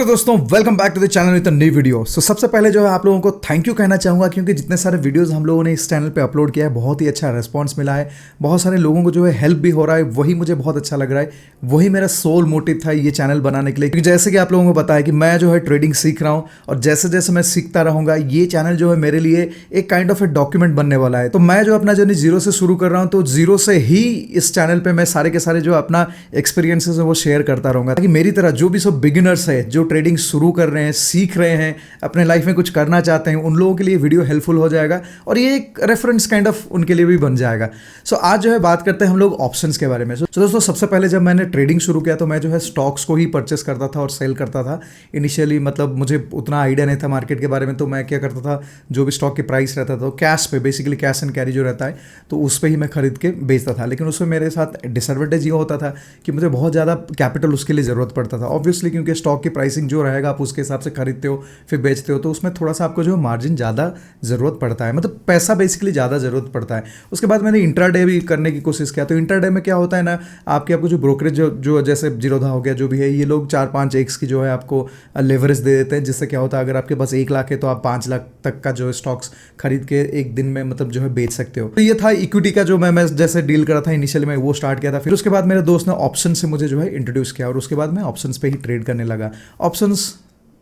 नमस्कार दोस्तों, welcome back to the channel with a new video. सबसे पहले जो है आप लोगों को थैंक यू कहना चाहूँगा, क्योंकि जितने सारे वीडियोस हम लोगों ने इस चैनल पे अपलोड किया है बहुत ही अच्छा रिस्पांस मिला है। बहुत सारे लोगों को जो है हेल्प भी हो रहा है, वही मुझे बहुत अच्छा लग रहा है। वही मेरा सोल मोटिव था ये चैनल बनाने के लिए, क्योंकि जैसे कि आप लोगों को पता है कि मैं जो है ट्रेडिंग सीख रहा हूँ, और जैसे जैसे मैं सीखता रहूँगा ये चैनल जो है मेरे लिए एक काइंड ऑफ ए डॉक्यूमेंट बनने वाला है। तो मैं जो अपना जर्नी जीरो से शुरू कर रहा हूँ, तो जीरो से ही इस चैनल पर मैं सारे के सारे जो अपना एक्सपीरियंसेस है वो शेयर करता रहूँगा, ताकि मेरी तरह जो भी सब बिगिनर्स है जो ट्रेडिंग शुरू कर रहे हैं, सीख रहे हैं, अपने लाइफ में कुछ करना चाहते हैं, उन लोगों के लिए वीडियो हेल्पफुल हो जाएगा और ये एक रेफरेंस काइंड ऑफ उनके लिए भी बन जाएगा। सो आज जो है बात करते हैं हम लोग ऑप्शंस के बारे में। सो दोस्तों, सबसे पहले जब मैंने ट्रेडिंग शुरू किया तो मैं जो है स्टॉक्स को ही परचेस करता था और सेल करता था। इनिशियली मतलब मुझे उतना आइडिया नहीं था मार्केट के बारे में, तो मैं क्या करता था, जो भी स्टॉक की प्राइस रहता था कैश पे, बेसिकली कैश एंड कैरी जो रहता है, तो उस पर ही मैं खरीद के बेचता था। लेकिन उसमें मेरे साथ डिसएडवांटेज ये होता था कि मुझे बहुत ज़्यादा कैपिटल उसके लिए ज़रूरत पड़ता था। ऑब्वियसली क्योंकि स्टॉक की प्राइसिंग जो रहेगा आप उसके हिसाब से खरीदते हो फिर बेचते हो, तो उसमें थोड़ा सा आपको जो मार्जिन ज़्यादा ज़रूरत पड़ता है, मतलब पैसा बेसिकली ज़्यादा ज़रूरत पड़ता है। उसके बाद मैंने इंट्राडे भी करने की कोशिश किया। तो इंट्राडे में क्या होता है ना, आपको जो ब्रोकरेज जो जैसे जीरोधा हो गया, जो भी है, ये लोग 4-5 एक्स की जो है आपको लेवरेज दे देते हैं, जिससे क्या होता है अगर आपके पास 1 लाख है तो आप 5 लाख तक का जो स्टॉक्स खरीद के एक दिन में मतलब जो है बेच सकते हो। तो ये था इक्विटी का जो मैं जैसे डील करा था इनिशियली, मैं वो स्टार्ट किया था। फिर उसके बाद मेरे दोस्त ने ऑप्शन से मुझे जो है इंट्रोड्यूस किया, और उसके बाद मैं ऑप्शंस पे ही ट्रेड करने लगा। ऑप्शंस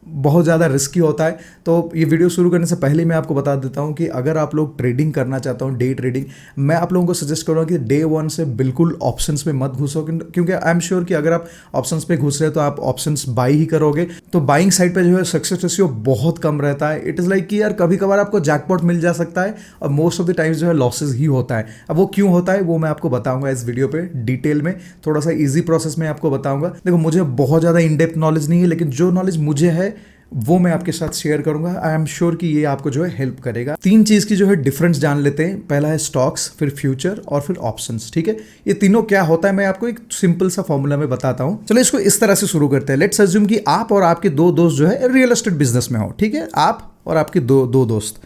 बहुत ज़्यादा रिस्की होता है, तो ये वीडियो शुरू करने से पहले मैं आपको बता देता हूँ कि अगर आप लोग ट्रेडिंग करना चाहते हो, डे ट्रेडिंग, मैं आप लोगों को सजेस्ट करूँगा कि डे 1 से बिल्कुल ऑप्शंस में मत घुसो, क्योंकि आई एम श्योर कि अगर आप ऑप्शंस पे घुस रहे हो तो आप ऑप्शंस बाई ही करोगे। तो बाइंग साइड पे जो है सक्सेस रेशियो बहुत कम रहता है। इट इज़ लाइक कि यार कभी कभार आपको जैकपॉट मिल जा सकता है, और मोस्ट ऑफ द टाइम्स जो है लॉसेज ही होता है। अब वो क्यों होता है वो मैं आपको बताऊँगा इस वीडियो पर डिटेल में, थोड़ा सा ईजी प्रोसेस में आपको बताऊँगा। देखो, मुझे बहुत ज़्यादा इन डेप्थ नॉलेज नहीं है, लेकिन जो नॉलेज मुझे है वो मैं आपके साथ शेयर करूंगा। आई एम श्योर कि ये आपको जो है हेल्प करेगा। 3 चीज़ की जो है डिफरेंस जान लेते हैं। पहला है स्टॉक्स, फिर फ्यूचर और फिर ऑप्शंस। ठीक है, ये तीनों क्या होता है मैं आपको एक सिंपल सा फॉर्मूला में बताता हूं। चलो इसको इस तरह से शुरू करते हैं। लेट्स अज्यूम कि आप और आपके 2 दोस्त जो है रियल एस्टेट बिजनेस में हो। ठीक है, आप और आपके दो दोस्त।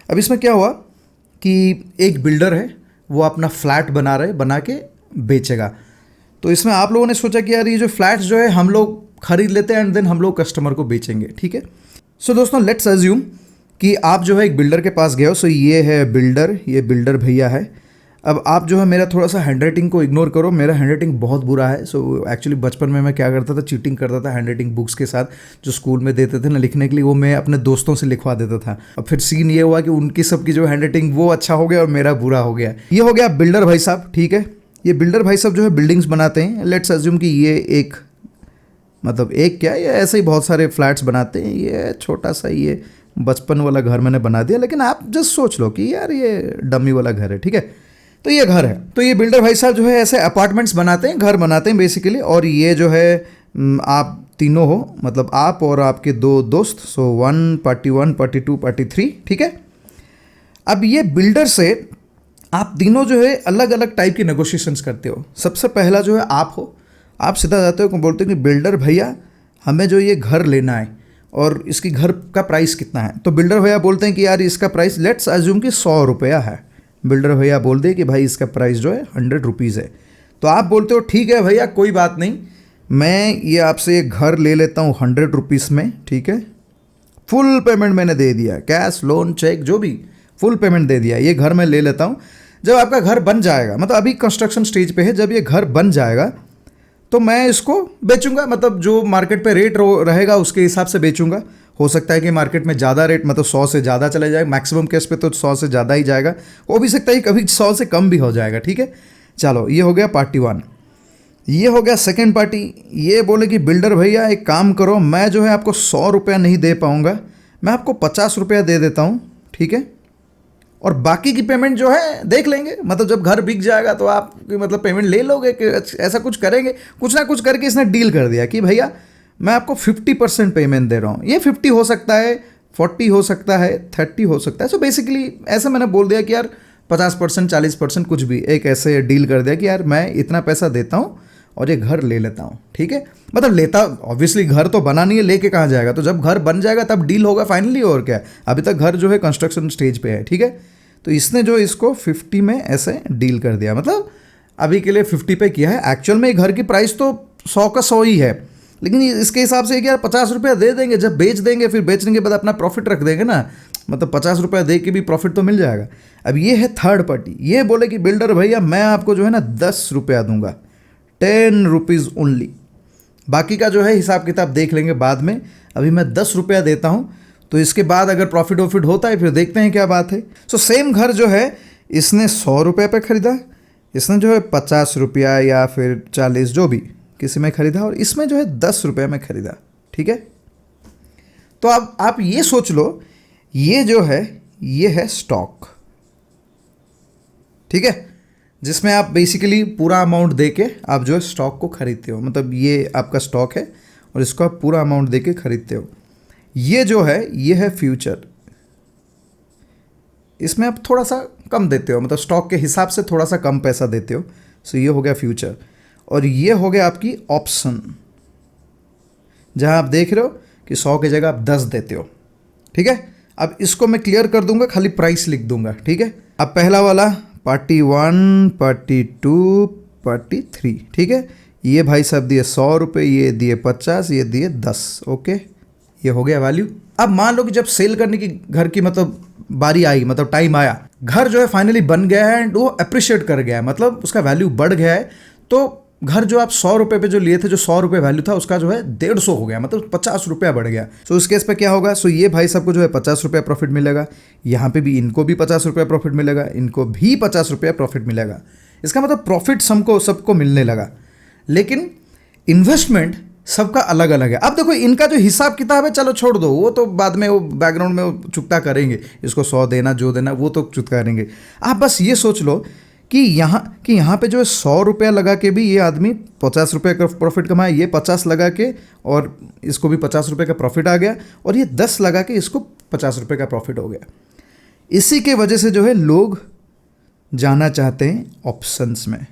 अब इसमें क्या हुआ कि एक बिल्डर है, वो अपना फ्लैट बना के बेचेगा। तो इसमें आप लोगों ने सोचा कि यार ये जो फ्लैट्स जो है हम लोग खरीद लेते हैं एंड देन हम लोग कस्टमर को बेचेंगे। ठीक है, सो दोस्तों लेट्स अज्यूम कि आप जो है एक बिल्डर के पास गए हो। सो ये है बिल्डर, ये बिल्डर भैया है। अब आप जो है मेरा थोड़ा सा हैंडराइटिंग को इग्नोर करो, मेरा हैंडराइटिंग बहुत बुरा है। सो एक्चुअली बचपन में मैं क्या करता था, चीटिंग करता था हैंडराइटिंग बुक्स के साथ, जो स्कूल में देते थे ना लिखने के लिए, वो मैं अपने दोस्तों से लिखवा देता था। अब फिर सीन ये हुआ कि उनकी सबकी जो हैंडराइटिंग वो अच्छा हो गया और मेरा बुरा हो गया। ये हो गया बिल्डर भाई साहब। ठीक है, ये बिल्डर भाई साहब जो है बिल्डिंग्स बनाते हैं। लेट्स अज्यूम कि ये एक मतलब एक क्या, ये ऐसे ही बहुत सारे फ्लैट्स बनाते हैं। ये छोटा सा ये बचपन वाला घर मैंने बना दिया, लेकिन आप जस्ट सोच लो कि यार ये डमी वाला घर है। ठीक है, तो ये घर है। तो ये बिल्डर भाई साहब जो है ऐसे अपार्टमेंट्स बनाते हैं, घर बनाते हैं बेसिकली। और ये जो है आप तीनों हो, मतलब आप और आपके 2 दोस्त। सो 1 पार्टी 1, पार्टी 2, पार्टी 3। ठीक है, अब ये बिल्डर से आप तीनों जो है अलग अलग टाइप की नेगोशिएशंस करते हो। सबसे पहला जो है आप हो, आप सीधा जाते हो, बोलते हो कि बिल्डर भैया हमें जो ये घर लेना है और इसकी घर का प्राइस कितना है। तो बिल्डर भैया बोलते हैं कि यार इसका प्राइस लेट्स अज्यूम कि 100 रुपया है। बिल्डर भैया बोल दे कि भाई इसका प्राइस जो है 100 रुपीज़ है। तो आप बोलते हो ठीक है भैया, कोई बात नहीं, मैं ये आपसे एक घर ले लेता हूँ 100 रुपीज़ में। ठीक है, फुल पेमेंट मैंने दे दिया, कैश, लोन, चेक, जो भी, फुल पेमेंट दे दिया। ये घर मैं ले लेता हूँ। जब आपका घर बन जाएगा, मतलब अभी कंस्ट्रक्शन स्टेज पे है, जब ये घर बन जाएगा तो मैं इसको बेचूंगा, मतलब जो मार्केट पे रेट रहेगा उसके हिसाब से बेचूंगा। हो सकता है कि मार्केट में ज़्यादा रेट, मतलब 100 से ज़्यादा चले जाए, मैक्सिमम केस पे तो 100 से ज़्यादा ही जाएगा। हो भी सकता है कभी 100 से कम भी हो जाएगा। ठीक है, चलो ये हो गया पार्टी 1। ये हो गया सेकेंड पार्टी। ये बोले कि बिल्डर भैया एक काम करो, मैं जो है आपको 100 रुपया नहीं दे पाऊँगा, मैं आपको 50 रुपया दे देता हूँ। ठीक है, और बाकी की पेमेंट जो है देख लेंगे, मतलब जब घर बिक जाएगा तो आप मतलब पेमेंट ले लोगे, कि ऐसा कुछ करेंगे। कुछ ना कुछ करके इसने डील कर दिया कि भैया मैं आपको 50% पेमेंट दे रहा हूँ। ये 50 हो सकता है, 40 हो सकता है, 30 हो सकता है। सो बेसिकली ऐसा मैंने बोल दिया कि यार 50%, 40%, कुछ भी एक ऐसे डील कर दिया कि यार मैं इतना पैसा देता हूँ और ये घर ले लेता हूँ। ठीक है, मतलब लेता, ऑब्वियसली घर तो बना नहीं है, लेके कहाँ जाएगा, तो जब घर बन जाएगा तब डील होगा फाइनली। और क्या, अभी तक घर जो है कंस्ट्रक्शन स्टेज पे है। ठीक है, तो इसने जो इसको 50 में ऐसे डील कर दिया, मतलब अभी के लिए 50 पे किया है। एक्चुअल में घर की प्राइस तो 100 का 100 ही है, लेकिन इसके हिसाब से कि यार 50 रुपया दे देंगे, जब बेच देंगे फिर बेचने के बाद अपना प्रॉफिट रख देंगे ना, मतलब 50 रुपया दे के भी प्रॉफिट तो मिल जाएगा। अब ये है थर्ड पार्टी, ये बोले कि बिल्डर भैया मैं आपको जो है ना 10 रुपया दूंगा, 10 रुपीज़ ओनली, बाकी का जो है हिसाब किताब देख लेंगे बाद में, अभी मैं 10 रुपया देता हूँ, तो इसके बाद अगर प्रॉफिट वॉफिट होता है फिर देखते हैं क्या बात है। सो सेम घर जो है इसने 100 रुपये पे ख़रीदा, इसने जो है 50 रुपया या फिर 40 जो भी किसी में ख़रीदा, और इसमें जो है 10 रुपये में ख़रीदा, ठीक है। तो अब आप ये सोच लो, ये जो है ये है स्टॉक, ठीक है, जिसमें आप बेसिकली पूरा अमाउंट दे के आप जो है स्टॉक को ख़रीदते हो, मतलब ये आपका स्टॉक है और इसको आप पूरा अमाउंट दे के ख़रीदते हो। ये जो है ये है फ्यूचर, इसमें आप थोड़ा सा कम देते हो, मतलब स्टॉक के हिसाब से थोड़ा सा कम पैसा देते हो। सो ये हो गया फ्यूचर, और ये हो गया आपकी ऑप्शन, जहां आप देख रहे हो कि 100 की जगह आप 10 देते हो, ठीक है। अब इसको मैं क्लियर कर दूंगा, खाली प्राइस लिख दूंगा, ठीक है। अब पहला वाला पार्टी 1, पार्टी 2, पार्टी 3, ठीक है। ये भाई साहब दिए 100 रुपये, ये दिए 50, ये दिए 10, ओके, ये हो गया वैल्यू। अब मान लो कि जब सेल करने की घर की मतलब बारी आई, मतलब टाइम आया, घर जो है फाइनली बन गया है एंड वो अप्रिशिएट कर गया है, मतलब उसका वैल्यू बढ़ गया है, तो घर जो आप 100 रुपये पे जो लिए थे, जो 100 रुपये वैल्यू था उसका जो है 150 हो गया, मतलब 50 रुपया बढ़ गया। सो उस केस पे क्या होगा, सो ये भाई सबको जो है 50 रुपया प्रॉफिट मिलेगा, यहाँ पे भी इनको भी 50 रुपया प्रॉफिट मिलेगा, इनको भी 50 रुपया प्रॉफिट मिलेगा। इसका मतलब प्रॉफिट सबको मिलने लगा, लेकिन इन्वेस्टमेंट सबका अलग अलग है। अब देखो इनका जो हिसाब किताब है चलो छोड़ दो, वो तो बाद में वो बैकग्राउंड में वो चुकता करेंगे, इसको 100 देना जो देना वो तो चुकता करेंगे। आप बस ये सोच लो कि यहाँ पे जो है 100 रुपया लगा के भी ये आदमी 50 रुपये का प्रॉफिट कमाया, ये 50 लगा के और इसको भी 50 रुपये का प्रॉफिट आ गया, और ये 10 लगा के इसको 50 रुपये का प्रॉफिट हो गया। इसी के वजह से जो है लोग जाना चाहते हैं ऑप्शंस में।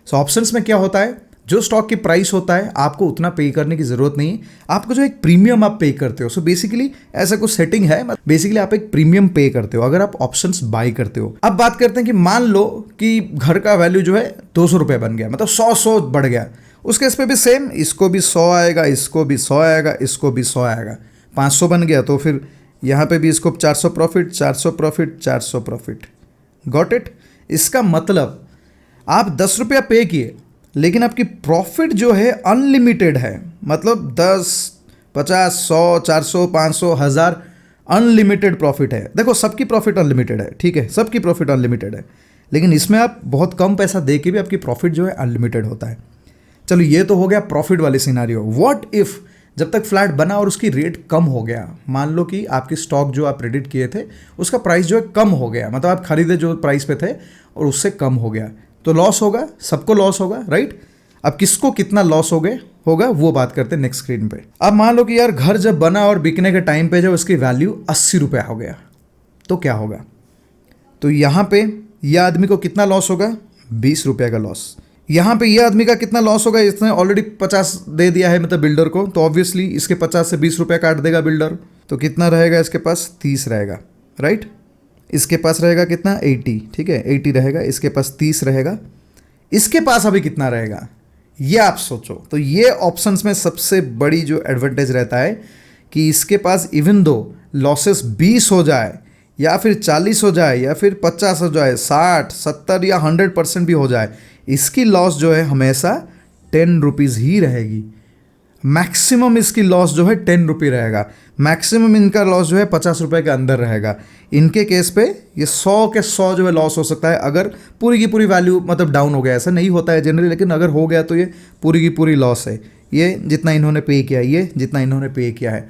सो ऑप्शंस में क्या होता है, जो स्टॉक की प्राइस होता है आपको उतना पे करने की ज़रूरत नहीं है, आपको जो एक प्रीमियम आप पे करते हो। सो बेसिकली ऐसा कुछ सेटिंग है, बेसिकली आप एक प्रीमियम पे करते हो अगर आप ऑप्शंस बाय करते हो। अब बात करते हैं कि मान लो कि घर का वैल्यू जो है 200 रुपये बन गया, मतलब 100 बढ़ गया, उस केस पे भी सेम, इसको भी 100 आएगा, इसको भी 100 आएगा, इसको भी 100 आएगा, 500 बन गया, तो फिर यहाँ पे भी इसको 400 profit, 400 profit, 400 profit. Got it. इसका मतलब आप 10 रुपया पे किए, लेकिन आपकी प्रॉफिट जो है अनलिमिटेड है, मतलब 10, 50, 100, 400, 500, 1000 अनलिमिटेड प्रॉफिट है। देखो सबकी प्रॉफिट अनलिमिटेड है, ठीक है, सबकी प्रॉफिट अनलिमिटेड है, लेकिन इसमें आप बहुत कम पैसा दे के भी आपकी प्रॉफिट जो है अनलिमिटेड होता है। चलो ये तो हो गया प्रॉफिट वाले सिनारियो। व्हाट इफ़ जब तक फ्लैट बना और उसकी रेट कम हो गया, मान लो कि आपकी स्टॉक जो आप प्रेडिक्ट किए थे उसका प्राइस जो है कम हो गया, मतलब आप खरीदे जो प्राइस पे थे और उससे कम हो गया, तो लॉस होगा, सबको लॉस होगा, राइट। अब किसको कितना लॉस होगा वो बात करते हैं नेक्स्ट स्क्रीन पे। अब मान लो कि यार घर जब बना और बिकने के टाइम पे जब उसकी वैल्यू 80 रुपया हो गया, तो क्या होगा, तो यहाँ पे यह आदमी को कितना लॉस होगा, 20 रुपये का लॉस। यहाँ पे ये आदमी का कितना लॉस होगा, इसने ऑलरेडी 50 दे दिया है मतलब बिल्डर को, तो ऑब्वियसली इसके 50 से 20 रुपया काट देगा बिल्डर, तो कितना रहेगा इसके पास, 30 रहेगा, राइट। इसके पास रहेगा कितना, 80, ठीक है, 80 रहेगा, इसके पास 30 रहेगा, इसके पास अभी कितना रहेगा ये आप सोचो। तो ये ऑप्शंस में सबसे बड़ी जो एडवांटेज रहता है कि इसके पास इवन दो लॉसेस 20 हो जाए या फिर 40 हो जाए या फिर 50 हो जाए, 60, 70 या 100% भी हो जाए, इसकी लॉस जो है हमेशा 10 रुपीज़ ही रहेगी। मैक्सिमम इसकी लॉस जो है 10 रुपये रहेगा, मैक्सिमम इनका लॉस जो है 50 रुपये के अंदर रहेगा। इनके केस पे ये 100 के 100 जो है लॉस हो सकता है अगर पूरी की पूरी वैल्यू मतलब डाउन हो गया। ऐसा नहीं होता है जनरली, लेकिन अगर हो गया तो ये पूरी की पूरी लॉस है, ये जितना इन्होंने पे किया है, ये जितना इन्होंने पे किया है।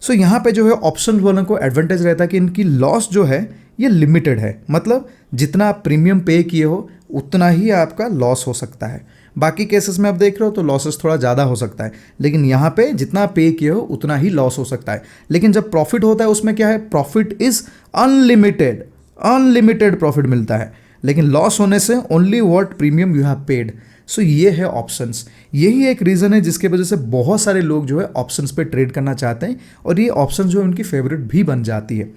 सो यहाँ पे जो है ऑप्शन वालों को एडवांटेज रहता है कि इनकी लॉस जो है ये लिमिटेड है, मतलब जितना आप प्रीमियम पे किए हो उतना ही आपका लॉस हो सकता है। बाकी केसेस में आप देख रहे हो तो लॉसेस थोड़ा ज़्यादा हो सकता है, लेकिन यहाँ पे जितना पे किए हो उतना ही लॉस हो सकता है। लेकिन जब प्रॉफिट होता है उसमें क्या है, profit is unlimited, unlimited profit मिलता है, लेकिन लॉस होने से only what premium you have paid. So ये है ऑप्शंस। यही एक रीज़न है जिसके वजह से बहुत सारे लोग जो है ऑप्शंस पे ट्रेड करना चाहते हैं और ये ऑप्शन जो है उनकी फेवरेट भी बन जाती है।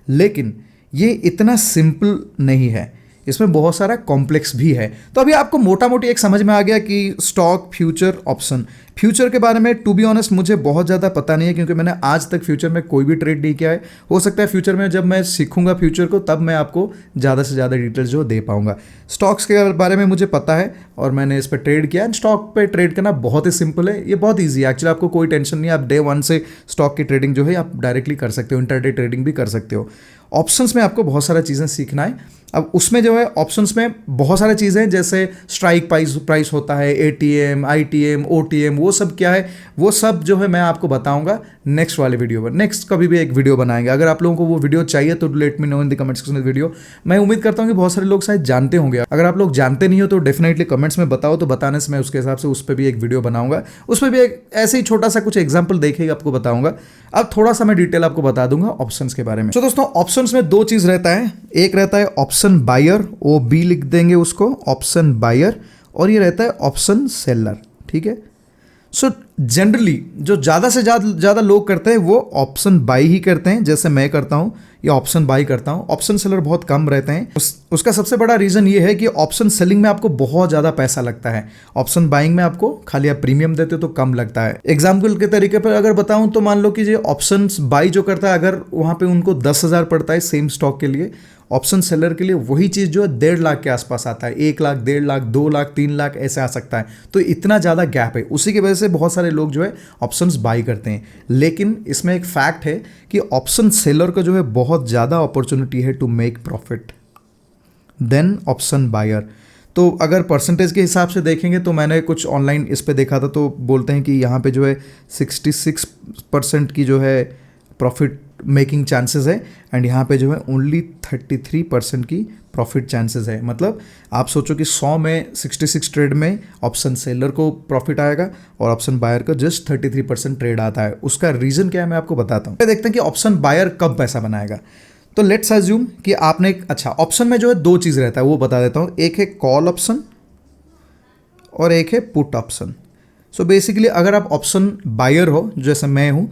लेकिन ये इतना सिंपल नहीं है, इसमें बहुत सारा कॉम्प्लेक्स भी है। तो अभी आपको मोटा मोटी एक समझ में आ गया कि स्टॉक, फ्यूचर, ऑप्शन, फ्यूचर के बारे में टू बी ऑनेस्ट मुझे बहुत ज़्यादा पता नहीं है, क्योंकि मैंने आज तक फ्यूचर में कोई भी ट्रेड नहीं किया है। हो सकता है फ्यूचर में जब मैं सीखूंगा फ्यूचर को तब मैं आपको ज़्यादा से ज़्यादा डिटेल्स जो दे पाऊंगा। स्टॉक्स के बारे में मुझे पता है और मैंने इस पर ट्रेड किया। एंड स्टॉक पे ट्रेड करना बहुत ही सिंपल है, ये बहुत ईजी है एक्चुअली। आपको कोई टेंशन नहीं है, आप डे 1 से स्टॉक की ट्रेडिंग जो है आप डायरेक्टली कर सकते हो, इंटरडे ट्रेडिंग भी कर सकते हो। ऑप्शंस में आपको बहुत सारा चीज़ें सीखना है। अब उसमें जो है ऑप्शंस में बहुत सारी चीज़ें हैं, जैसे स्ट्राइक प्राइस होता है, एटीएम, आईटीएम, ओटीएम, वो सब क्या है, वो सब जो है मैं आपको बताऊंगा नेक्स्ट वाले वीडियो पर। नेक्स्ट कभी भी एक वीडियो बनाएंगे। अगर आप लोगों को वो वीडियो चाहिए तो late me know in the comment section में वीडियो। मैं उम्मीद करता हूँ कि बहुत सारे लोग शायद जानते होंगे। अगर आप लोग जानते नहीं हो तो डेफिनेटली कमेंट्स में बताओ, तो बताने से मैं उसके हिसाब से उस पर भी एक वीडियो बनाऊंगा। उस पर भी एक ऐसे ही छोटा सा कुछ एग्जाम्पल देखेगा आपको बताऊंगा। अब थोड़ा सा मैं डिटेल आपको बता दूंगा ऑप्शंस के बारे में। तो दोस्तों ऑप्शंस में दो चीज़ रहता है, एक रहता है ऑप्शन बायर, ओ बी लिख देंगे उसको, ऑप्शन बायर, और ये रहता है ऑप्शन सेलर। ठीक है, सो जनरली जो ज़्यादा से ज़्यादा लोग करते हैं वो ऑप्शन बाई ही करते हैं, जैसे मैं करता हूँ या ऑप्शन बाई करता हूँ। ऑप्शन सेलर बहुत कम रहते हैं। उसका सबसे बड़ा रीज़न ये है कि ऑप्शन सेलिंग में आपको बहुत ज़्यादा पैसा लगता है, ऑप्शन बाइंग में आपको खाली आप प्रीमियम देते हो तो कम लगता है। एग्जाम्पल के तरीके पर अगर बताऊँ तो मान लो कि जो ऑप्शन बाई जो करता है, अगर वहाँ पे उनको 10,000 पड़ता है सेम स्टॉक के लिए, ऑप्शन सेलर के लिए वही चीज़ जो है 1.5 लाख के आसपास आता है। 1 लाख, 1.5 लाख, 2 लाख, 3 लाख ऐसे आ सकता है। तो इतना ज़्यादा गैप है, उसी की वजह से बहुत सारे लोग जो है ऑप्शंस बाई करते हैं। लेकिन इसमें एक फैक्ट है कि ऑप्शन सेलर का जो है बहुत ज़्यादा अपॉर्चुनिटी है to make profit then option buyer. तो अगर परसेंटेज के हिसाब से देखेंगे तो मैंने कुछ ऑनलाइन इस पे देखा था, तो बोलते हैं कि यहाँ पे जो है 66% की जो है प्रॉफिट मेकिंग चांसेस है, एंड यहाँ पे जो है ओनली 33% की प्रॉफिट चांसेस है। मतलब आप सोचो कि 100 में 66 ट्रेड में ऑप्शन सेलर को प्रॉफिट आएगा और ऑप्शन बायर का जस्ट 33% ट्रेड आता है। उसका रीज़न क्या है मैं आपको बताता हूँ। देखते हैं कि ऑप्शन बायर कब पैसा बनाएगा। तो लेट्स अज्यूम कि आपने अच्छा ऑप्शन में जो है दो चीज़ रहता है, वो बता देता हूँ। एक है कॉल ऑप्शन और एक है पुट ऑप्शन। सो बेसिकली अगर आप ऑप्शन बायर हो जैसे मैं हूँ,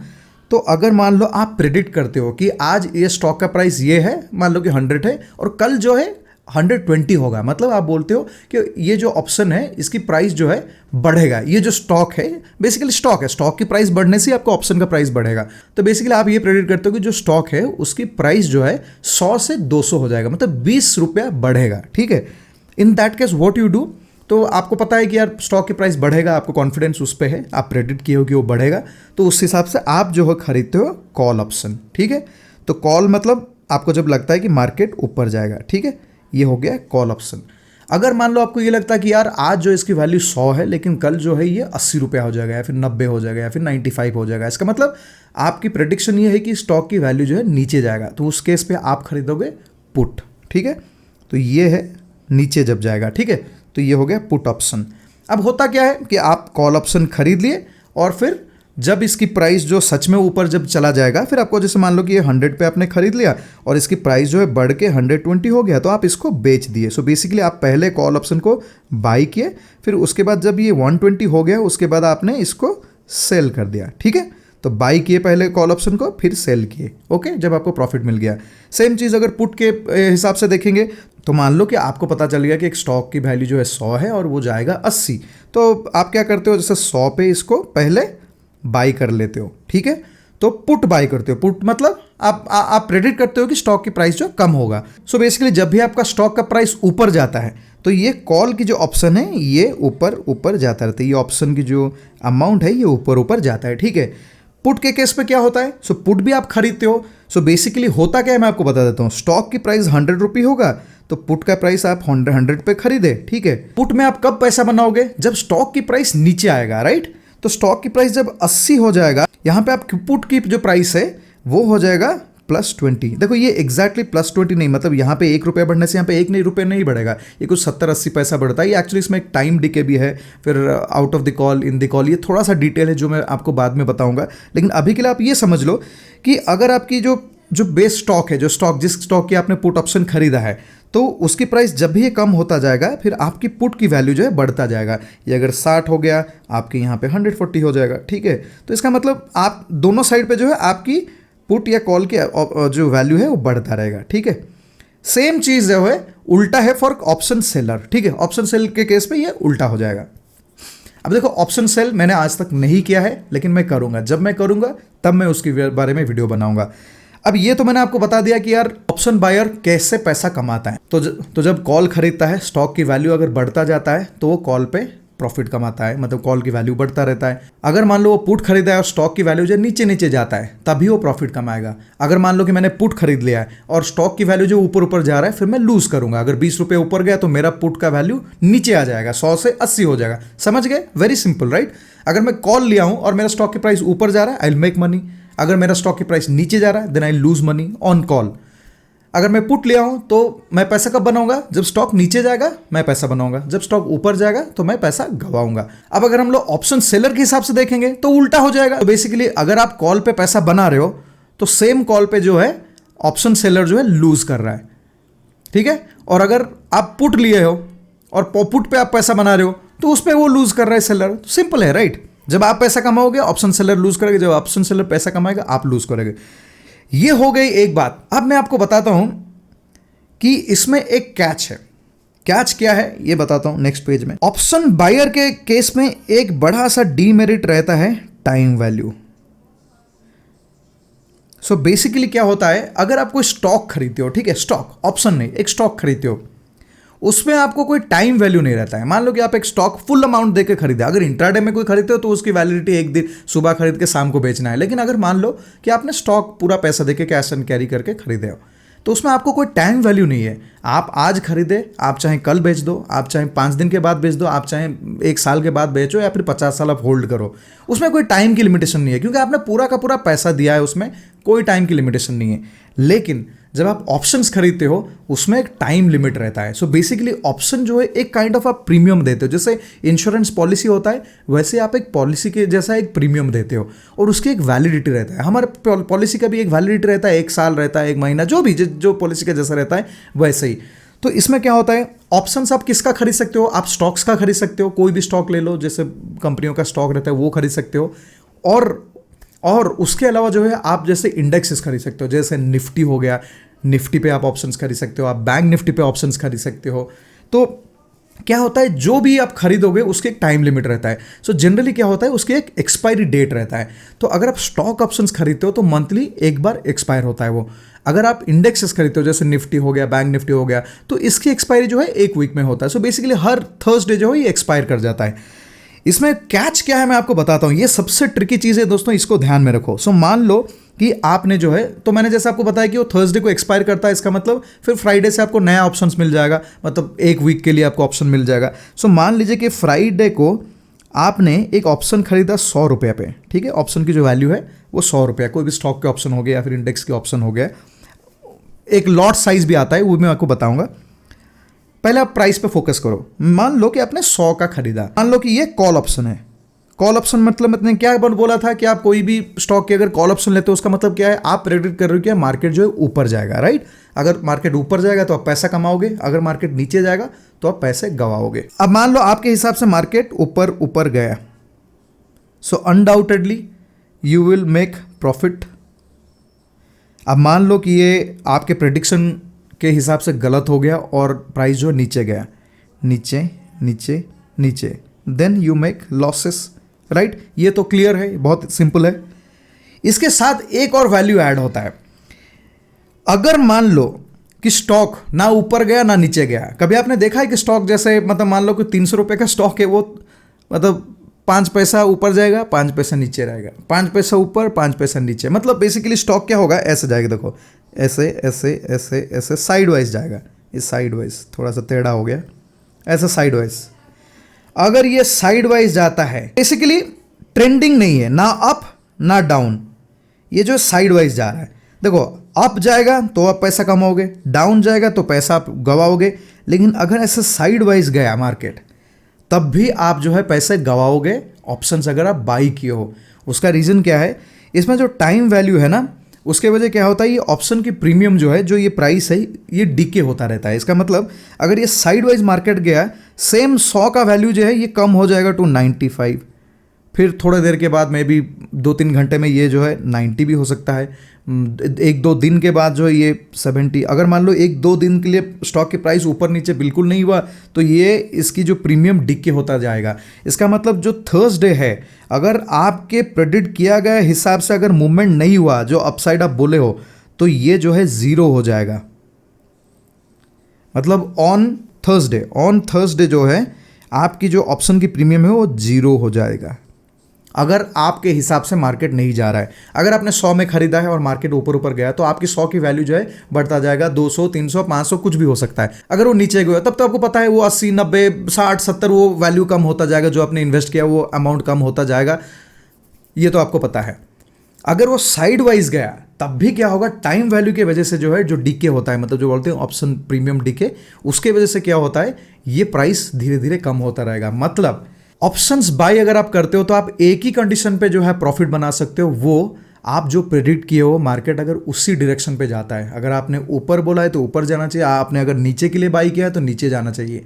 तो अगर मान लो आप प्रेडिक्ट करते हो कि आज ये स्टॉक का प्राइस ये है, मान लो कि 100 है और कल जो है 120 होगा, मतलब आप बोलते हो कि ये जो ऑप्शन है इसकी प्राइस जो है बढ़ेगा। ये जो स्टॉक है बेसिकली स्टॉक है, स्टॉक की प्राइस बढ़ने से आपका ऑप्शन का प्राइस बढ़ेगा। तो बेसिकली आप ये प्रेडिक्ट करते हो कि जो स्टॉक है उसकी प्राइस जो है 100 से 200 हो जाएगा, मतलब 20 रुपया बढ़ेगा। ठीक है, in that case what you do, तो आपको पता है कि यार स्टॉक की प्राइस बढ़ेगा, आपको कॉन्फिडेंस उस पर है, आप प्रेडिक्ट किए हो कि वो बढ़ेगा, तो उस हिसाब से आप जो है खरीदते हो कॉल ऑप्शन। ठीक है, तो कॉल मतलब आपको जब लगता है कि मार्केट ऊपर जाएगा। ठीक है, ये हो गया कॉल ऑप्शन। अगर मान लो आपको ये लगता है कि यार आज जो इसकी वैल्यू 100 है लेकिन कल जो है ये 80 रुपया हो जाएगा या फिर 90 हो जाएगा या फिर 95 हो जाएगा, इसका मतलब आपकी प्रेडिक्शन ये है कि स्टॉक की वैल्यू जो है नीचे जाएगा, तो उस केस पे आप खरीदोगे पुट। ठीक है, तो ये है नीचे जब जाएगा। ठीक है, तो ये हो गया पुट ऑप्शन। अब होता क्या है कि आप कॉल ऑप्शन खरीद लिए और फिर जब इसकी प्राइस जो सच में ऊपर जब चला जाएगा, फिर आपको जैसे मान लो कि ये 100 पे आपने खरीद लिया और इसकी प्राइस जो है बढ़ के 120 हो गया, तो आप इसको बेच दिए। सो बेसिकली आप पहले कॉल ऑप्शन को बाई किए, फिर उसके बाद जब ये 120 हो गया उसके बाद आपने इसको सेल कर दिया। ठीक है, तो बाई किए पहले कॉल ऑप्शन को, फिर सेल किए। ओके, जब आपको प्रॉफिट मिल गया। सेम चीज़ अगर पुट के हिसाब से देखेंगे तो मान लो कि आपको पता चल गया कि एक स्टॉक की वैल्यू जो है 100 है और वो जाएगा 80, तो आप क्या करते हो, जैसे 100 पे इसको पहले बाई कर लेते हो। ठीक है, तो पुट बाई करते हो। पुट मतलब आप प्रेडिक्ट करते हो कि स्टॉक की प्राइस जो कम होगा। सो बेसिकली जब भी आपका स्टॉक का प्राइस ऊपर जाता है तो ये कॉल की जो ऑप्शन है ये ऊपर ऊपर जाता रहता है, ये ऑप्शन की जो अमाउंट है ये ऊपर ऊपर जाता है। ठीक है, पुट के केस पे क्या होता है, सो पुट भी आप खरीदते हो। सो बेसिकली होता क्या है मैं आपको बता देता हूँ। स्टॉक की प्राइस 100 रुपये होगा तो पुट का प्राइस आप 100 पे खरीदे। ठीक है, पुट में आप कब पैसा बनाओगे, जब स्टॉक की प्राइस नीचे आएगा, राइट। तो स्टॉक की प्राइस जब 80 हो जाएगा, यहाँ पे आप पुट की जो प्राइस है वो हो जाएगा +20। देखो ये एग्जैक्टली +20 नहीं, मतलब यहाँ पे 1 रुपया बढ़ने से यहाँ पे 1 नहीं रुपये नहीं बढ़ेगा, ये कुछ 70-80 पैसा बढ़ता है। ये एक्चुअली इसमें एक टाइम डिके भी है, फिर out of the call, in the call, ये थोड़ा सा डिटेल है जो मैं आपको बाद में बताऊंगा। लेकिन अभी के लिए आप ये समझ लो कि अगर आपकी जो बेस स्टॉक है, जो स्टॉक जिस स्टॉक की आपने पुट ऑप्शन खरीदा है, तो उसकी प्राइस जब भी ये कम होता जाएगा फिर आपकी पुट की वैल्यू जो है बढ़ता जाएगा। ये अगर 60 हो गया आपके यहाँ पे 140 हो जाएगा। ठीक है, तो इसका मतलब आप दोनों साइड पे जो है आपकी पुट या कॉल की जो वैल्यू है वो बढ़ता रहेगा। ठीक है, सेम चीज़ जो है उल्टा है फॉर ऑप्शन सेलर। ठीक है, ऑप्शन सेल के केस पे ये उल्टा हो जाएगा। अब देखो ऑप्शन सेल मैंने आज तक नहीं किया है, लेकिन मैं करूंगा। जब मैं करूंगा तब मैं उसके बारे में वीडियो बनाऊंगा। अब ये तो मैंने आपको बता दिया कि यार ऑप्शन बायर कैसे पैसा कमाता है। तो जब कॉल खरीदता है, स्टॉक की वैल्यू अगर बढ़ता जाता है तो वो कॉल पे प्रॉफिट कमाता है, मतलब कॉल की वैल्यू बढ़ता रहता है। अगर मान लो वो पुट खरीदा है और स्टॉक की वैल्यू जो नीचे नीचे जाता है तभी वो प्रॉफिट कमाएगा। अगर मान लो कि मैंने पुट खरीद लिया है और स्टॉक की वैल्यू जो ऊपर ऊपर जा रहा है, फिर मैं लूज करूंगा। अगर 20 रुपये ऊपर गया तो मेरा पुट का वैल्यू नीचे आ जाएगा, 100 से 80 हो जाएगा। समझ गए? Very simple, right? अगर मैं कॉल लिया हूं और मेरा स्टॉक की प्राइस ऊपर जा रहा है, आई विल मेक मनी। अगर मेरा स्टॉक की प्राइस नीचे जा रहा है, then I lose money on call. अगर मैं पुट लिया हूं तो मैं पैसा कब बनाऊंगा? जब स्टॉक नीचे जाएगा मैं पैसा बनाऊंगा, जब स्टॉक ऊपर जाएगा तो मैं पैसा गवाऊंगा। अब अगर हम लोग ऑप्शन सेलर के हिसाब से देखेंगे तो उल्टा हो जाएगा। तो बेसिकली अगर आप कॉल पे पैसा बना रहे हो तो सेम कॉल पे जो है ऑप्शन सेलर जो है लूज कर रहा है, ठीक है? और अगर आप पुट लिए हो और पुट पे आप पैसा बना रहे हो तो उस पर वो लूज कर रहा है सेलर। सिंपल है, राइट? जब आप पैसा कमाओगे ऑप्शन सेलर लूज करेगा, जब ऑप्शन सेलर पैसा कमाएगा आप लूज करोगे। ये हो गई एक बात। अब मैं आपको बताता हूं कि इसमें एक कैच है। कैच क्या है ये बताता हूं नेक्स्ट पेज में। ऑप्शन बायर के केस में एक बड़ा सा डीमेरिट रहता है, टाइम वैल्यू। सो बेसिकली क्या होता है, अगर आप कोई स्टॉक खरीदते हो, ठीक है, स्टॉक, ऑप्शन नहीं, एक स्टॉक खरीदते हो, उसमें आपको कोई टाइम वैल्यू नहीं रहता है। मान लो कि आप एक स्टॉक फुल अमाउंट देकर खरीदे। अगर इंट्राडे में कोई खरीदते हो तो उसकी वैलिडिटी एक दिन, सुबह खरीद के शाम को बेचना है। लेकिन अगर मान लो कि आपने स्टॉक पूरा पैसा देके कैश एंड कैरी करके खरीदे हो तो उसमें आपको कोई टाइम वैल्यू नहीं है। आप आज खरीदे, आप चाहे कल बेच दो, आप चाहे 5 दिन के बाद बेच दो, आप चाहे 1 साल के बाद बेचो या फिर 50 साल आप होल्ड करो, उसमें कोई टाइम की लिमिटेशन नहीं है, क्योंकि आपने पूरा का पूरा पैसा दिया है, उसमें कोई टाइम की लिमिटेशन नहीं है। लेकिन जब आप ऑप्शंस खरीदते हो उसमें एक टाइम लिमिट रहता है। सो बेसिकली ऑप्शन जो है एक काइंड ऑफ आप प्रीमियम देते हो। जैसे इंश्योरेंस पॉलिसी होता है वैसे आप एक पॉलिसी के जैसा एक प्रीमियम देते हो और उसकी एक वैलिडिटी रहता है। हमारे पॉलिसी का भी एक वैलिडिटी रहता है, 1 साल रहता है, 1 महीना, जो भी जो पॉलिसी का जैसा रहता है वैसे ही। तो इसमें क्या होता है, ऑप्शंस आप किसका खरीद सकते हो? आप स्टॉक्स का खरीद सकते हो, कोई भी स्टॉक ले लो, जैसे कंपनियों का स्टॉक रहता है वो खरीद सकते हो। और उसके अलावा जो है आप जैसे इंडेक्सेस खरीद सकते हो, जैसे निफ्टी हो गया, निफ्टी पे आप ऑप्शंस खरीद सकते हो, आप बैंक निफ्टी पे ऑप्शंस खरीद सकते हो। तो क्या होता है, जो भी आप खरीदोगे उसके एक टाइम लिमिट रहता है। सो जनरली क्या होता है, उसके एक एक्सपायरी डेट रहता है। तो अगर आप स्टॉक ऑप्शंस खरीदते हो तो मंथली एक बार एक्सपायर होता है वो। अगर आप इंडेक्सेस खरीदते हो जैसे निफ्टी हो गया, बैंक निफ्टी हो गया, तो इसकी एक्सपायरी जो है 1 वीक में होता है। सो बेसिकली हर थर्सडे जो है ये एक्सपायर कर जाता है। इसमें कैच क्या है मैं आपको बताता हूं, ये सबसे ट्रिकी चीज़ है दोस्तों, इसको ध्यान में रखो। सो मान लो कि आपने जो है, तो मैंने जैसे आपको बताया कि वो थर्सडे को एक्सपायर करता है, इसका मतलब फिर फ्राइडे से आपको नया ऑप्शंस मिल जाएगा, मतलब 1 वीक के लिए आपको ऑप्शन मिल जाएगा। सो मान लीजिए कि फ्राइडे को आपने एक ऑप्शन खरीदा 100 रुपये पे, ठीक है, ऑप्शन की जो वैल्यू है वो 100 रुपये, कोई भी स्टॉक के ऑप्शन हो गया या फिर इंडेक्स के ऑप्शन हो गया। एक लॉट साइज भी आता है, वो मैं आपको बताऊंगा। पहले आप प्राइस पे फोकस करो। मान लो कि आपने 100 का खरीदा, मान लो कि ये कॉल ऑप्शन है। कॉल ऑप्शन मतलब मैंने क्या बोला था कि आप कोई भी स्टॉक के अगर कॉल ऑप्शन लेते हो उसका मतलब क्या है, आप प्रेडिक्ट कर रहे हो कि मार्केट जो है ऊपर जाएगा, राइट? अगर मार्केट ऊपर जाएगा तो आप पैसा कमाओगे, अगर मार्केट नीचे जाएगा तो आप पैसे गवाओगे। अब मान लो आपके हिसाब से मार्केट ऊपर गया, so undoubtedly you will make profit. अब मान लो कि ये आपके प्रेडिक्शन के हिसाब से गलत हो गया और प्राइस जो नीचे गया, नीचे नीचे नीचे, then you make losses, right? ये तो क्लियर है, बहुत सिंपल है। इसके साथ एक और वैल्यू ऐड होता है। अगर मान लो कि स्टॉक ना ऊपर गया ना नीचे गया, कभी आपने देखा है कि स्टॉक जैसे, मतलब मान लो कि 300 रुपये का स्टॉक है, वो मतलब 5 पैसा ऊपर जाएगा, 5 पैसा नीचे रहेगा, 5 पैसा ऊपर, 5 पैसा नीचे, मतलब बेसिकली स्टॉक क्या होगा, ऐसे जाएगा, देखो ऐसे ऐसे ऐसे ऐसे साइड वाइज जाएगा। इस साइड वाइज थोड़ा सा टेढ़ा हो गया, ऐसा साइड वाइज। अगर ये साइड वाइज जाता है, बेसिकली ट्रेंडिंग नहीं है, ना अप ना डाउन, ये जो साइड वाइज जा रहा है। देखो अप जाएगा तो आप पैसा कमाओगे, डाउन जाएगा तो पैसा आप गवाओगे। लेकिन अगर ऐसे साइड वाइज गया मार्केट तब भी आप जो है पैसे गवाओगे, ऑप्शंस अगर आप बाई किए हो। उसका रीज़न क्या है, इसमें जो टाइम वैल्यू है ना, उसके वजह क्या होता है, ये ऑप्शन की प्रीमियम जो है, जो ये प्राइस है, ये डीके होता रहता है। इसका मतलब अगर ये साइड वाइज मार्केट गया, सेम 100 का वैल्यू जो है ये कम हो जाएगा टू 95, फिर थोड़ी देर के बाद मे बी 2-3 घंटे में ये जो है 90 भी हो सकता है, 1-2 दिन के बाद जो है ये 70। अगर मान लो 1-2 दिन के लिए स्टॉक की प्राइस ऊपर नीचे बिल्कुल नहीं हुआ तो ये इसकी जो प्रीमियम डिके होता जाएगा। इसका मतलब जो थर्सडे है, अगर आपके प्रेडिक्ट किया गया हिसाब से अगर मूवमेंट नहीं हुआ जो अपसाइड आप बोले हो, तो ये जो है ज़ीरो हो जाएगा। मतलब ऑन थर्सडे जो है आपकी जो ऑप्शन की प्रीमियम है वो ज़ीरो हो जाएगा, अगर आपके हिसाब से मार्केट नहीं जा रहा है। अगर आपने 100 में खरीदा है और मार्केट ऊपर ऊपर गया तो आपकी 100 की वैल्यू जो है बढ़ता जाएगा, 200, 300, 500 कुछ भी हो सकता है। अगर वो नीचे गया तब तो आपको पता है वो 80, 90, 60, 70 वो वैल्यू कम होता जाएगा, जो आपने इन्वेस्ट किया वो अमाउंट कम होता जाएगा, ये तो आपको पता है। अगर वो साइड वाइज गया तब भी क्या होगा, टाइम वैल्यू की वजह से जो है जो डीके होता है, मतलब जो बोलते हैं ऑप्शन प्रीमियम डीके, उसके वजह से क्या होता है ये प्राइस धीरे धीरे कम होता रहेगा। मतलब ऑप्शंस बाय अगर आप करते हो तो आप एक ही कंडीशन पे जो है प्रॉफिट बना सकते हो, वो आप जो प्रेडिक्ट किए हो मार्केट अगर उसी डायरेक्शन पे जाता है। अगर आपने ऊपर बोला है तो ऊपर जाना चाहिए, आपने अगर नीचे के लिए बाई किया है तो नीचे जाना चाहिए।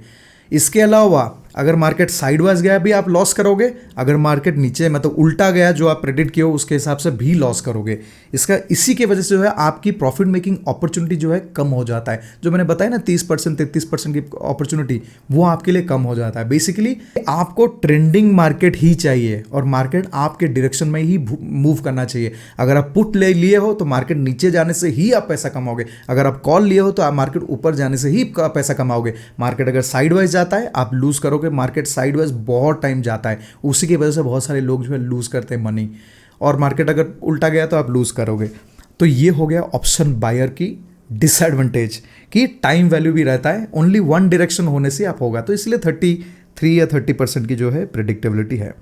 इसके अलावा अगर मार्केट साइडवाइज गया भी आप लॉस करोगे, अगर मार्केट नीचे मतलब उल्टा गया जो आप प्रेडिक्ट किए हो उसके हिसाब से भी लॉस करोगे। इसी के वजह से जो है आपकी प्रॉफिट मेकिंग अपॉर्चुनिटी जो है कम हो जाता है। जो मैंने बताया ना 30%, 33% की अपॉर्चुनिटी, वो आपके लिए कम हो जाता है। बेसिकली आपको ट्रेंडिंग मार्केट ही चाहिए और मार्केट आपके डायरेक्शन में ही मूव करना चाहिए। अगर आप पुट ले लिए हो तो मार्केट नीचे जाने से ही आप पैसा कमाओगे, अगर आप कॉल लिए हो तो आप मार्केट ऊपर जाने से ही पैसा कमाओगे। मार्केट अगर साइडवाइज जाता है आप लूज करोगे। मार्केट साइडवाइज बहुत टाइम जाता है, उसी की वजह से बहुत सारे लोग जो है लूज करते हैं मनी, और मार्केट अगर उल्टा गया तो आप लूज करोगे। तो ये हो गया ऑप्शन बायर की डिसएडवांटेज कि टाइम वैल्यू भी रहता है, ओनली वन डायरेक्शन होने से आप होगा, तो इसलिए 33 या 30% की जो है प्रेडिक्टेबिलिटी है।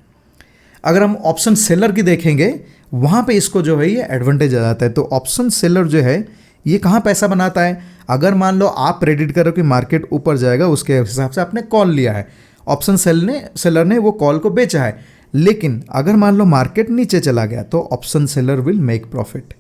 अगर हम ऑप्शन सेलर की देखेंगे वहां पे इसको जो है ये एडवांटेज आ जाता है। तो ऑप्शन सेलर जो है ये कहाँ पैसा बनाता है, अगर मान लो आप प्रेडिक्ट करो कि मार्केट ऊपर जाएगा, उसके हिसाब से आपने कॉल लिया है, ऑप्शन सेलर ने वो कॉल को बेचा है, लेकिन अगर मान लो मार्केट नीचे चला गया तो option seller will make profit.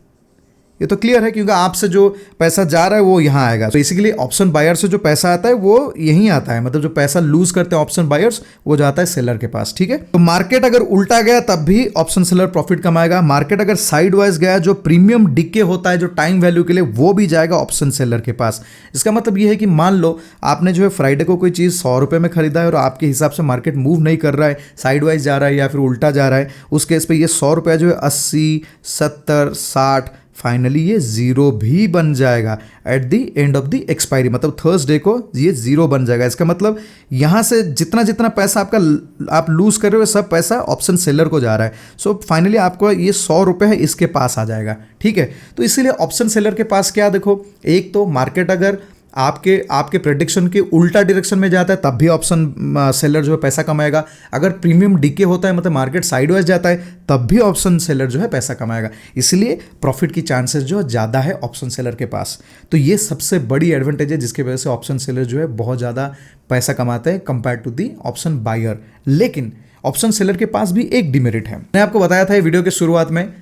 ये तो क्लियर है क्योंकि आपसे जो पैसा जा रहा है वो यहाँ आएगा। तो बेसिकली ऑप्शन बायर से जो पैसा आता है वो यहीं आता है, मतलब जो पैसा लूज करते हैं ऑप्शन बायर्स वो जाता है सेलर के पास, ठीक है। तो मार्केट अगर उल्टा गया तब भी ऑप्शन सेलर प्रॉफिट कमाएगा। मार्केट अगर साइड वाइज गया, जो प्रीमियम डिके होता है जो टाइम वैल्यू के लिए, वो भी जाएगा ऑप्शन सेलर के पास। इसका मतलब ये है कि मान लो आपने जो है फ्राइडे को कोई चीज़ 100 रुपये में खरीदा है और आपके हिसाब से मार्केट मूव नहीं कर रहा है, साइड वाइज जा रहा है या फिर उल्टा जा रहा है, उस केस पे ये 100 रुपया जो है 80, 70, 60 फाइनली ये ज़ीरो भी बन जाएगा at the end of the expiry. मतलब थर्सडे को ये ज़ीरो बन जाएगा। इसका मतलब यहाँ से जितना जितना पैसा आप लूज़ कर रहे हो सब पैसा ऑप्शन सेलर को जा रहा है। सो फाइनली आपको ये 100 रुपये है इसके पास आ जाएगा, ठीक है। तो इसीलिए ऑप्शन सेलर के पास क्या, देखो एक तो मार्केट अगर आपके प्रेडिक्शन के उल्टा डायरेक्शन में जाता है तब भी ऑप्शन सेलर जो है पैसा कमाएगा। अगर प्रीमियम डीके होता है मतलब मार्केट साइडवाइज जाता है तब भी ऑप्शन सेलर जो है पैसा कमाएगा। इसलिए प्रॉफिट की चांसेस जो है ज़्यादा है ऑप्शन सेलर के पास। तो ये सबसे बड़ी एडवांटेज है जिसकी वजह से ऑप्शन सेलर जो है बहुत ज़्यादा पैसा कमाते हैं compare to the option buyer. लेकिन ऑप्शन सेलर के पास भी एक डिमेरिट है। मैंने आपको बताया था ये वीडियो के शुरुआत में,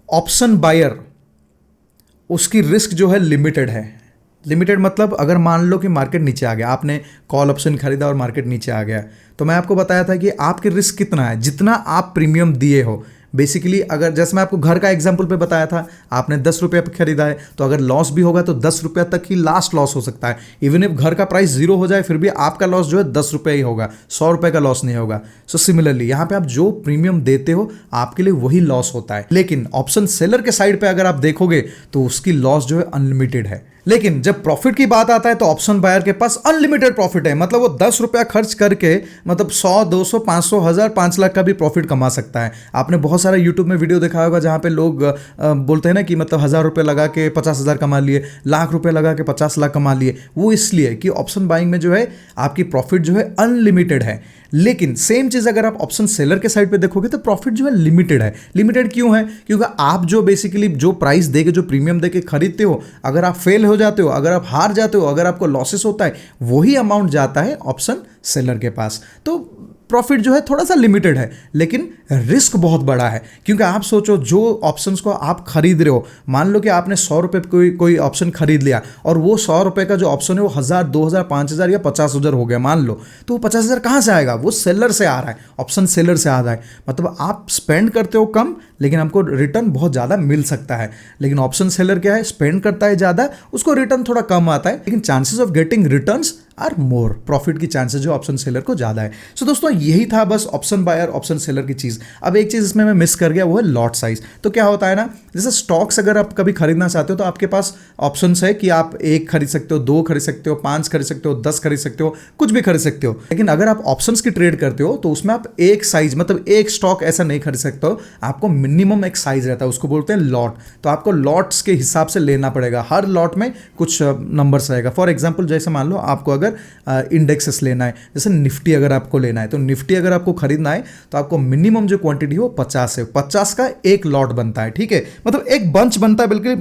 ऑप्शन बायर उसकी रिस्क जो है लिमिटेड है। लिमिटेड मतलब अगर मान लो कि मार्केट नीचे आ गया, आपने कॉल ऑप्शन खरीदा और मार्केट नीचे आ गया, तो मैं आपको बताया था कि आपके रिस्क कितना है, जितना आप प्रीमियम दिए हो। बेसिकली अगर जैसे मैं आपको घर का एग्जांपल पे बताया था, आपने 10 रुपये पे खरीदा है तो अगर लॉस भी होगा तो 10 रुपये तक ही लास्ट लॉस हो सकता है। इवन इफ घर का प्राइस 0 हो जाए फिर भी आपका लॉस जो है 10 रुपये ही होगा, 100 रुपये का लॉस नहीं होगा। सो सिमिलरली यहाँ पे आप जो प्रीमियम देते हो आपके लिए वही लॉस होता है। लेकिन ऑप्शन सेलर के साइड पे अगर आप देखोगे तो उसकी लॉस जो है अनलिमिटेड है। लेकिन जब प्रॉफिट की बात आता है तो ऑप्शन बायर के पास अनलिमिटेड प्रॉफिट है। मतलब वो 10 रुपया खर्च करके मतलब 100, 200, 500, 1000, 5 लाख का भी प्रॉफिट कमा सकता है। आपने बहुत सारा यूट्यूब में वीडियो देखा होगा जहाँ पे लोग बोलते हैं ना कि मतलब 1000 रुपये लगा के 50,000 कमा लिए, लाख रुपए लगा के 50 लाख कमा लिए। वो इसलिए कि ऑप्शन बाइंग में जो है आपकी प्रॉफिट जो है अनलिमिटेड है। लेकिन सेम चीज़ अगर आप ऑप्शन सेलर के साइड पे देखोगे तो प्रॉफिट जो है लिमिटेड है। लिमिटेड क्यों है? क्योंकि आप जो बेसिकली जो प्राइस देके जो प्रीमियम देके खरीदते हो, अगर आप फेल हो जाते हो, अगर आप हार जाते हो, अगर आपको लॉसेस होता है, वही अमाउंट जाता है ऑप्शन सेलर के पास। तो प्रॉफिट जो है थोड़ा सा लिमिटेड है, लेकिन रिस्क बहुत बड़ा है। क्योंकि आप सोचो, जो ऑप्शंस को आप खरीद रहे हो, मान लो कि आपने 100 रुपये कोई ऑप्शन खरीद लिया और वो 100 रुपये का जो ऑप्शन है वो 1000, 2000, 5000 या 50,000 हो गया मान लो, तो वो 50,000 कहाँ से आएगा? वो सेलर से आ रहा है, ऑप्शन सेलर से आ रहा है। मतलब आप स्पेंड करते हो कम, लेकिन आपको रिटर्न बहुत ज़्यादा मिल सकता है। लेकिन ऑप्शन सेलर क्या है, स्पेंड करता है ज़्यादा, उसको रिटर्न थोड़ा कम आता है, लेकिन chances of getting returns are more, profit की चांसेस जो ऑप्शन सेलर को ज़्यादा है। सो दोस्तों, यही था बस ऑप्शन बायर ऑप्शन सेलर की चीज़। अब एक चीज़ इसमें मैं मिस कर गया, वो है लॉट साइज। तो क्या होता है ना, जैसे स्टॉक्स अगर आप कभी खरीदना चाहते हो तो आपके पास ऑप्शंस है कि आप 1 खरीद सकते हो, 2 खरीद सकते हो, 5 खरीद सकते हो, 10 खरीद सकते हो, कुछ भी खरीद सकते हो। लेकिन अगर आप ऑप्शंस की ट्रेड करते हो तो उसमें आप एक साइज, मतलब एक स्टॉक ऐसा नहीं खरीद सकते हो, आपको मिनिमम एक साइज रहता है, उसको बोलते हैं लॉट। तो आपको लॉट्स के हिसाब से लेना पड़ेगा, हर लॉट में कुछ नंबर्स रहेगा। फॉर एग्जाम्पल, जैसे मान लो आपको अगर इंडेक्सेस लेना है, जैसे निफ्टी अगर आपको लेना है, तो निफ्टी अगर आपको खरीदना है तो आपको मिनिमम जो क्वांटिटी हो 50 है, 50 का एक लॉट बनता है, ठीक है, मतलब एक बंच बनता है बिल्कुल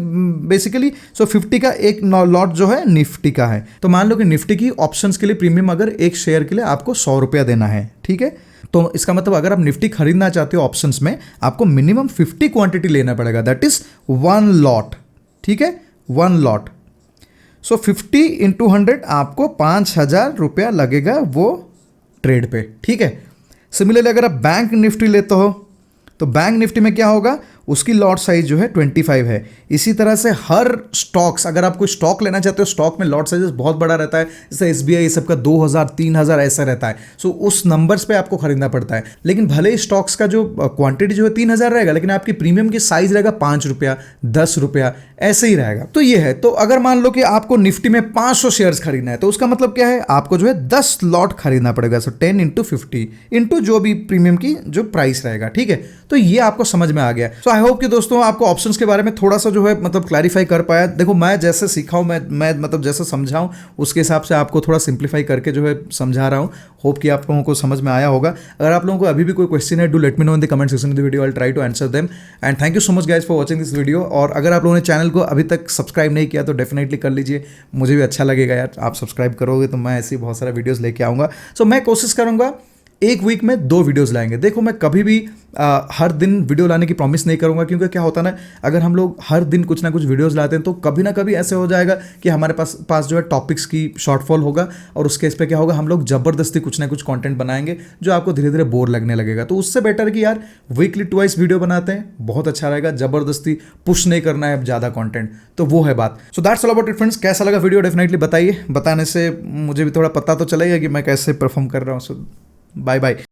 बेसिकली। सो 50 का एक लॉट जो है निफ्टी का है। तो मान लो कि निफ्टी की ऑप्शंस के लिए प्रीमियम अगर एक शेयर के लिए आपको 100 रुपया देना है, ठीक है, तो इसका मतलब अगर आप निफ्टी खरीदना चाहते हो ऑप्शंस में, आपको मिनिमम 50 क्वांटिटी लेना पड़ेगा, दैट इज 1 लॉट, ठीक है, 1 लॉट। सो 50 इंटू 100 आपको 5,000 रुपया लगेगा वो ट्रेड पे, ठीक है। सिमिलरली अगर आप बैंक निफ्टी लेते हो तो बैंक निफ्टी में क्या होगा, उसकी लॉट साइज जो है 25 है। इसी तरह से हर स्टॉक्स, अगर आप कोई स्टॉक लेना चाहते हो, स्टॉक में लॉट साइजेस बहुत बड़ा रहता है, जैसे SBI ये सबका 2000, 3000 ऐसा रहता है। सो उस नंबर्स पे आपको खरीदना पड़ता है। लेकिन भले ही स्टॉक्स का जो क्वांटिटी जो है 3000 रहेगा, लेकिन आपकी प्रीमियम की साइज रहेगा 5 रुपया, 10 रुपया, ऐसे ही रहेगा। तो ये है। तो अगर मान लो कि आपको निफ्टी में 500 शेयर्स खरीदना है, तो उसका मतलब क्या है, आपको जो है 10 लॉट खरीदना पड़ेगा। सो 10 इंटू 50 इंटू जो भी प्रीमियम की जो प्राइस रहेगा, ठीक है। तो ये आपको समझ में आ गया। सो आई होप कि दोस्तों आपको ऑप्शंस के बारे में थोड़ा सा जो है मतलब क्लैरिफाई कर पाया। देखो, मैं जैसे सीखा हूँ, मैं मतलब जैसे समझाऊँ उसके हिसाब से आपको थोड़ा सिंप्लीफाई करके जो है समझा रहा हूँ। होप कि आप लोगों को समझ में आया होगा। अगर आप लोगों को अभी भी कोई क्वेश्चन है, do let me know in the comment section of the video, I will try to answer them. And thank you so much guys for watching this video. और अगर आप लोगों ने चैनल को अभी तक सब्सक्राइब नहीं किया तो डेफिनेटली कर लीजिए, मुझे भी अच्छा लगेगा यार। आप सब्सक्राइब करोगे तो मैं ऐसी बहुत सारा वीडियोज़ लेके आऊँगा। सो मैं कोशिश करूँगा एक वीक में 2 वीडियोस लाएंगे। देखो, मैं कभी भी हर दिन वीडियो लाने की प्रॉमिस नहीं करूंगा, क्योंकि क्या होता है ना, अगर हम लोग हर दिन कुछ ना कुछ वीडियोस लाते हैं तो कभी ना कभी ऐसे हो जाएगा कि हमारे पास जो है टॉपिक्स की शॉर्टफॉल होगा, और उसके इस पे क्या होगा, हम लोग जबरदस्ती कुछ ना कुछ कंटेंट बनाएंगे जो आपको धीरे धीरे बोर लगने लगेगा। तो उससे बेटर कि यार वीकली ट्वाइस वीडियो बनाते हैं, बहुत अच्छा रहेगा। जबरदस्ती पुश नहीं करना है ज़्यादा कॉन्टेंट, तो वो है बात। So that's all about it friends. कैसा लगा वीडियो डेफिनेटली बताइए, बताने से मुझे भी थोड़ा पता तो चलेगा कि मैं कैसे परफॉर्म कर रहा हूँ। सो बाय बाय।